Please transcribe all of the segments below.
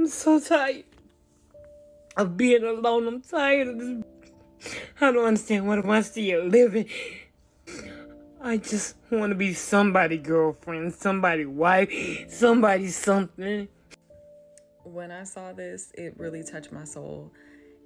I'm so tired of being alone. I'm tired of this. I don't understand what am I still living. I just want to be somebody girlfriend, somebody wife, somebody something. When I saw this, it really touched my soul.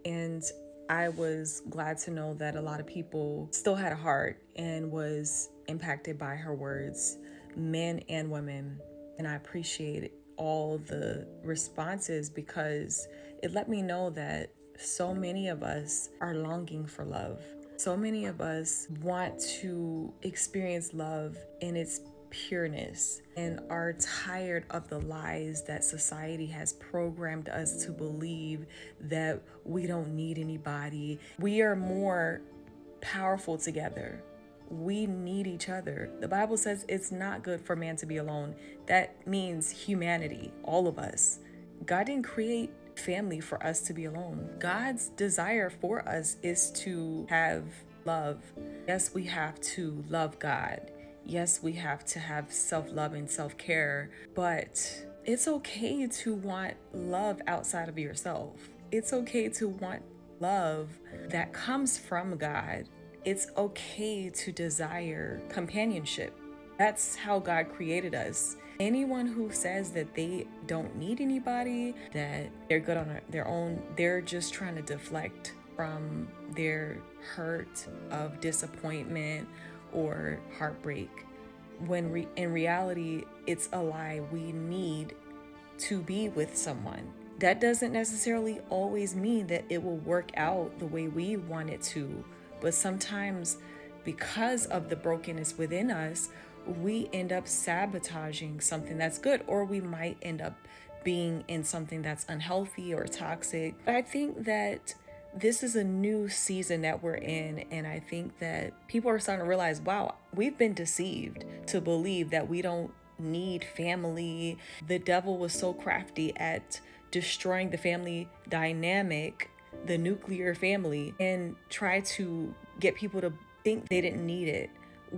And I was glad to know that a lot of people still had a heart and was impacted by her words, men and women. And I appreciate all the responses because it let me know that so many of us are longing for love. So many of us want to experience love in its pureness and are tired of the lies that society has programmed us to believe, that we don't need anybody. We are more powerful together. We need each other. The Bible says it's not good for man to be alone. That means humanity, all of us. God didn't create family for us to be alone. God's desire for us is to have love. Yes, we have to love God. Yes, we have to have self-love and self-care, but it's okay to want love outside of yourself. It's okay to want love that comes from God. It's okay to desire companionship. That's how God created us. Anyone who says that they don't need anybody, that they're good on their own, they're just trying to deflect from their hurt of disappointment or heartbreak. When in reality, it's a lie. We need to be with someone. That doesn't necessarily always mean that it will work out the way we want it to, but sometimes because of the brokenness within us, we end up sabotaging something that's good, or we might end up being in something that's unhealthy or toxic. But I think that this is a new season that we're in, and I think that people are starting to realize, wow, we've been deceived to believe that we don't need family. The devil was so crafty at destroying the family dynamic, the nuclear family, and try to get people to think they didn't need it.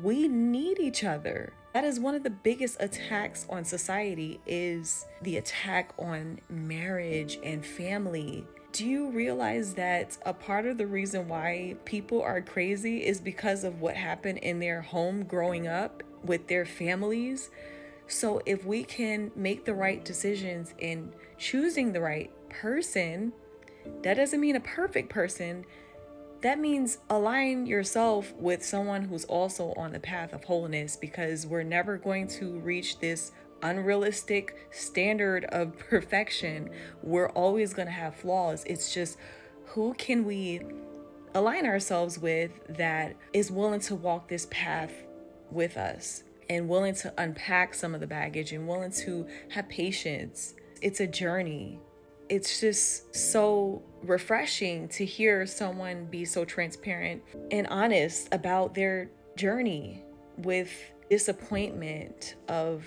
We need each other. That is one of the biggest attacks on society, is the attack on marriage and family. Do you realize that a part of the reason why people are crazy is because of what happened in their home growing up with their families? So if we can make the right decisions in choosing the right person, that doesn't mean a perfect person. That means align yourself with someone who's also on the path of wholeness, because we're never going to reach this unrealistic standard of perfection. We're always going to have flaws. It's just, who can we align ourselves with that is willing to walk this path with us and willing to unpack some of the baggage and willing to have patience. It's a journey. It's just so refreshing to hear someone be so transparent and honest about their journey with disappointment of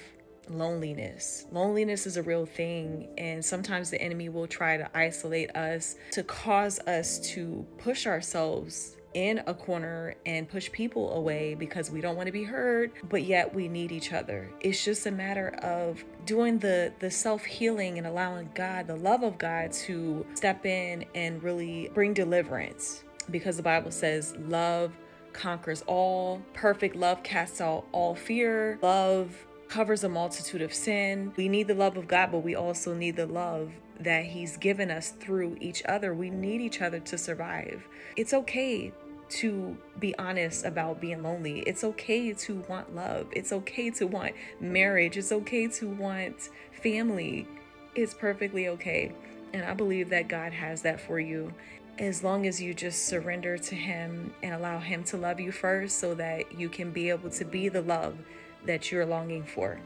loneliness. Loneliness is a real thing, and sometimes the enemy will try to isolate us to cause us to push ourselves in a corner and push people away because we don't want to be hurt, but yet we need each other. It's just a matter of doing the self-healing and allowing God, the love of God, to step in and really bring deliverance, because the Bible says love conquers all. Perfect love casts out all fear. Love covers a multitude of sin. We need the love of God, but we also need the love that He's given us through each other. We need each other to survive. It's okay to be honest about being lonely. It's okay to want love. It's okay to want marriage. It's okay to want family. It's perfectly okay. And I believe that God has that for you, as long as you just surrender to Him and allow Him to love you first, so that you can be able to be the love that you're longing for.